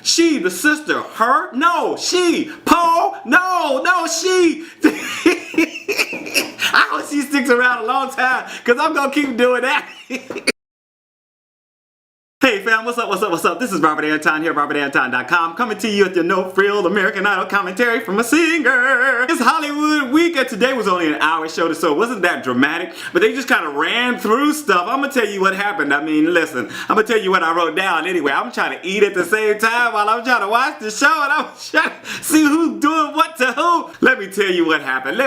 She, the sister. Her? No, she. Poh? No, she. I hope she sticks around a long time, because I'm going to keep doing that. Hey fam, what's up? This is Robert Anton here at robertantonnyc.com, coming to you with your no-frill American Idol commentary from a singer. It's Hollywood week, and today was only an hour show, so it wasn't that dramatic, but they just kind of ran through stuff. I'm going to tell you what happened. I mean, listen, I'm going to tell you what I wrote down anyway. I'm trying to eat at the same time while I'm trying to watch the show, and I'm trying to see who's doing what to who. Let me tell you what happened.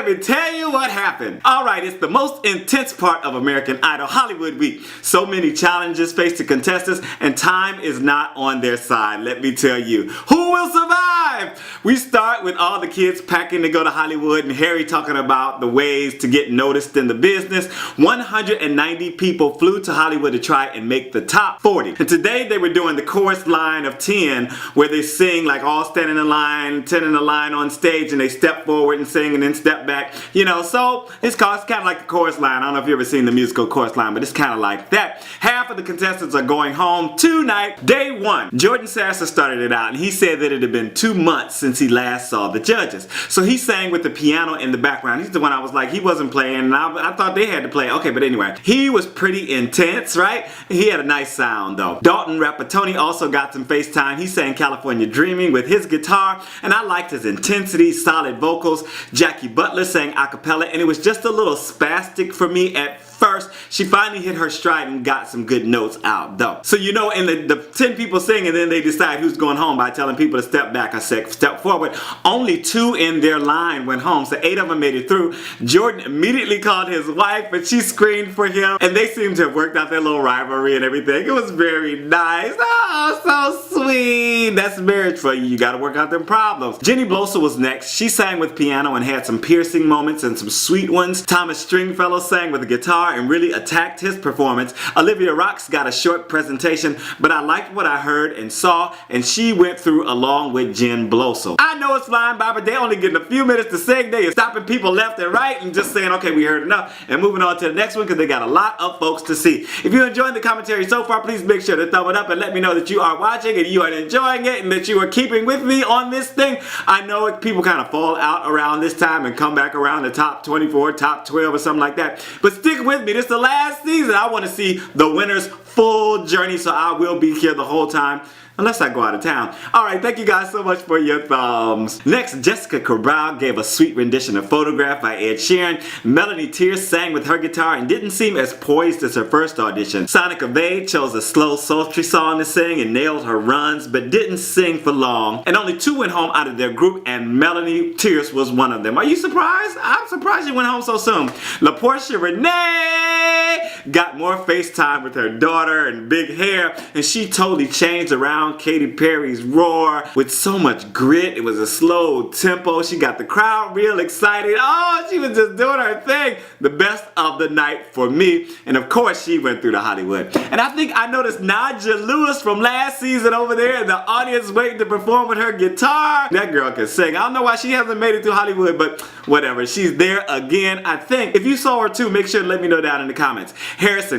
Alright, it's the most intense part of American Idol Hollywood week. So many challenges face the contestants, and time is not on their side, let me tell you. Who will survive? We start with all the kids packing to go to Hollywood and Harry talking about the ways to get noticed in the business. 190 people flew to Hollywood to try and make the top 40. And today they were doing the chorus line of 10, where they sing like all standing in line, 10 in a line on stage, and they step forward and sing and then step back. You know, so it's kind of like the chorus line. I don't know if you've ever seen the musical chorus line, but it's kind of like that. Half of the contestants are going home tonight. Day one, Jorday Sasser started it out, and he said that it had been 2 months since he last saw the judges. So he sang with the piano in the background. He's the one I was like, he wasn't playing, and I thought they had to play. Okay, but anyway, he was pretty intense, right? He had a nice sound though. Dalton Rapattoni also got some FaceTime. He sang California Dreaming with his guitar, and I liked his intensity, solid vocals. Jackie Butler sang a cappella, and it was just a little spastic for me at first. She finally hit her stride and got some good notes out though. So you know, in the 10 people sing, and then they decide who's going home by telling people to step back or step forward. Only 2 in their line went home, so 8 of them made it through. Jordan immediately called his wife, but she screamed for him, and they seemed to have worked out their little rivalry and everything. It was very nice. Oh, so sweet. That's marriage for you. You gotta work out them problems. Jenn Blosil was next. She sang with piano and had some piercing moments and some sweet ones. Thomas Stringfellow sang with a guitar and really attacked his performance. Olivia Rox got a short presentation, but I liked what I heard and saw, and she went through along with Jenn Blosil. I know it's flying by, but they only getting a few minutes to sing. They are stopping people left and right and just saying, okay, we heard enough, and moving on to the next one, because they got a lot of folks to see. If you're enjoying the commentary so far, please make sure to thumb it up and let me know that you are watching and you are enjoying it and that you are keeping with me on this thing. I know people kind of fall out around this time and come back around the top 24, top 12 or something like that, but stick with me. This is the last season. I want to see the winner's full journey, so I will be here the whole time. Unless I go out of town. Alright, thank you guys so much for your thumbs. Next, Jessica Cabral gave a sweet rendition of Photograph by Ed Sheeran. Melanie Tierce sang with her guitar and didn't seem as poised as her first audition. Sonika Vaid chose a slow, sultry song to sing and nailed her runs, but didn't sing for long. And only 2 went home out of their group, and Melanie Tierce was one of them. Are you surprised? I'm surprised she went home so soon. LaPorsha Renae got more FaceTime with her daughter and big hair, and she totally changed around Katy Perry's Roar with so much grit. It was a slow tempo. She got the crowd real excited. Oh, she was just doing her thing. The best of the night for me. And of course, she went through to Hollywood. And I think I noticed Najah Lewis from last season over there in the audience waiting to perform with her guitar. That girl can sing. I don't know why she hasn't made it to Hollywood, but whatever. She's there again, I think. If you saw her too, make sure to let me know down in the comments.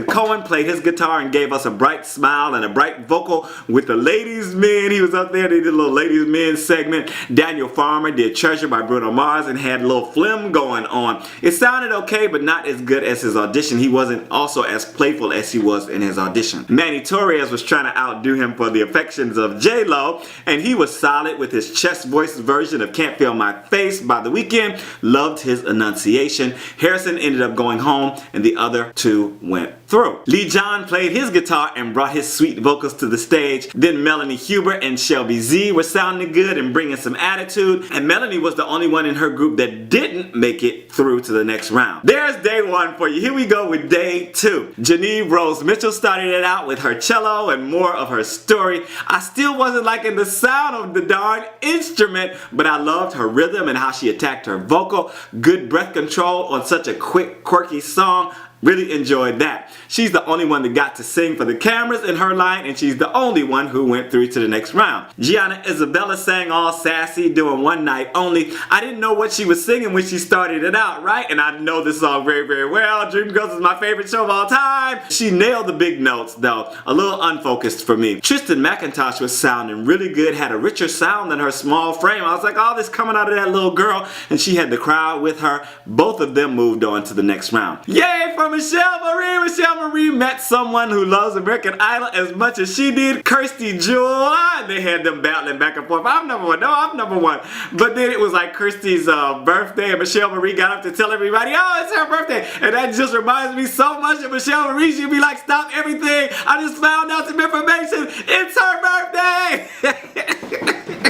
Cohen played his guitar and gave us a bright smile and a bright vocal with the Ladies Men. He was up there. They did a little Ladies Men segment. Daniel Farmer did Treasure by Bruno Mars and had a little phlegm going on. It sounded okay, but not as good as his audition. He wasn't also as playful as he was in his audition. Manny Torres was trying to outdo him for the affections of J-Lo, and he was solid with his chest voice version of Can't Feel My Face by The Weeknd. Loved his enunciation. Harrison ended up going home, and the other 2 went through. Lee John played his guitar and brought his sweet vocals to the stage. Then Melanie Hubert and Shelby Z were sounding good and bringing some attitude, and Melanie was the only one in her group that didn't make it through to the next round. There's day 1 for you. Here we go with day 2. Jeneve Rose Mitchell started it out with her cello and more of her story. I still wasn't liking the sound of the darn instrument, but I loved her rhythm and how she attacked her vocal. Good breath control on such a quick, quirky song. Really enjoyed that. She's the only one that got to sing for the cameras in her line, and she's the only one who went through to the next round. Gianna Isabella sang all sassy, doing One Night Only. I didn't know what she was singing when she started it out, right? And I know this song very, very well. Dreamgirls is my favorite show of all time. She nailed the big notes, though. A little unfocused for me. Tristan McIntosh was sounding really good, had a richer sound than her small frame. I was like, oh, this coming out of that little girl, and she had the crowd with her. Both of them moved on to the next round. Yay for Michelle Marie! Michelle Marie met someone who loves American Idol as much as she did, Kyrsti Jewel. They had them battling back and forth. I'm number one. No, I'm number one. But then it was like Kyrsti's birthday, and Michelle Marie got up to tell everybody, oh, it's her birthday. And that just reminds me so much of Michelle Marie. She'd be like, stop everything. I just found out some information. It's her birthday.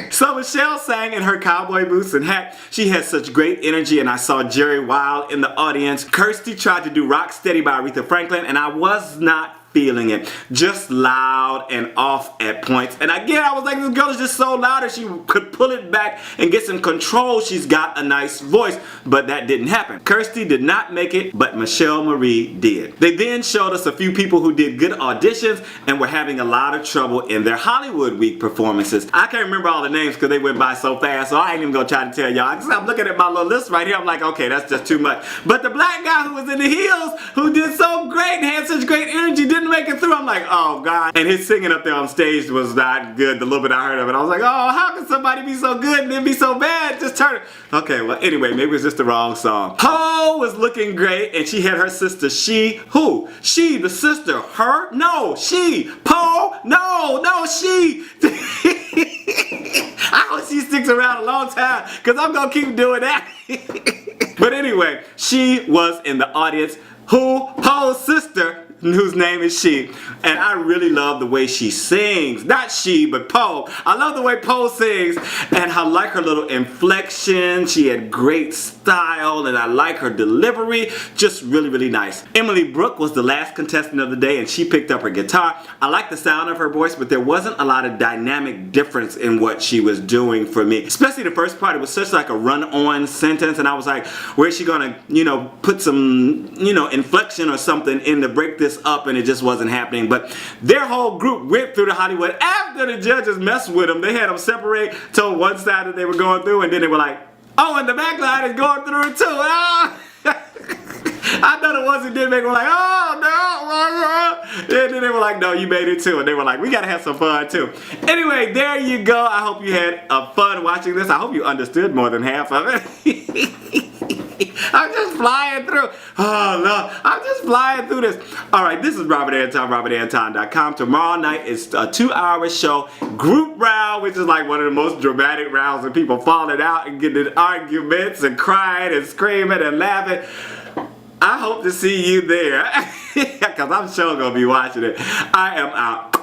So Michelle sang in her cowboy boots and hat. She had such great energy, and I saw Jerry Wild in the audience. Kyrsti tried to do Rock Steady by Aretha Franklin, and I was not feeling it. Just loud and off at points. And again, I was like, this girl is just so loud that she could pull it back and get some control. She's got a nice voice, but that didn't happen. Kyrsti did not make it, but Michelle Marie did. They then showed us a few people who did good auditions and were having a lot of trouble in their Hollywood Week performances. I can't remember all the names because they went by so fast, so I ain't even gonna try to tell y'all. I'm looking at my little list right here. I'm like, okay, that's just too much. But the black guy who was in the heels, who did so great and had such great energy, didn't make it through. I'm like, oh God. And his singing up there on stage was not good. The little bit I heard of it, I was like, oh, how can somebody be so good and then be so bad? Just turn it. Okay, well, anyway, maybe it's just the wrong song. Poh was looking great, and she had her sister, she. Who? She, the sister. Her? No, she. Poh? No, she. I hope she sticks around a long time, because I'm going to keep doing that. But anyway, she was in the audience. Who? Poh's sister, whose name is She. And I really love the way she sings. Not she, but Poh. I love the way Poh sings, and I like her little inflection. She had great style, and I like her delivery. Just really, really nice. Emily Brooke was the last contestant of the day, and she picked up her guitar. I like the sound of her voice, but there wasn't a lot of dynamic difference in what she was doing for me. Especially the first part. It was such like a run-on sentence, and I was like, where's she gonna, put some, inflection or something in to break this up, and it just wasn't happening. But their whole group went through the Hollywood. After the judges messed with them, they had them separate, told one side that they were going through, and then they were like, oh, and the back line is going through it too. Oh. I thought it was, and then they were like, oh no, and then they were like, no, you made it too, and they were like, we gotta have some fun too. Anyway, there you go. I hope you had fun watching this. I hope you understood more than half of it. I'm just flying through. Oh no, I'm just flying through this. Alright, this is Robert Anton, robertantonnyc. Tomorrow night is a 2-hour show, group round, which is like one of the most dramatic rounds of people falling out and getting in arguments and crying and screaming and laughing. I hope to see you there, because I'm sure gonna be watching it. I am out.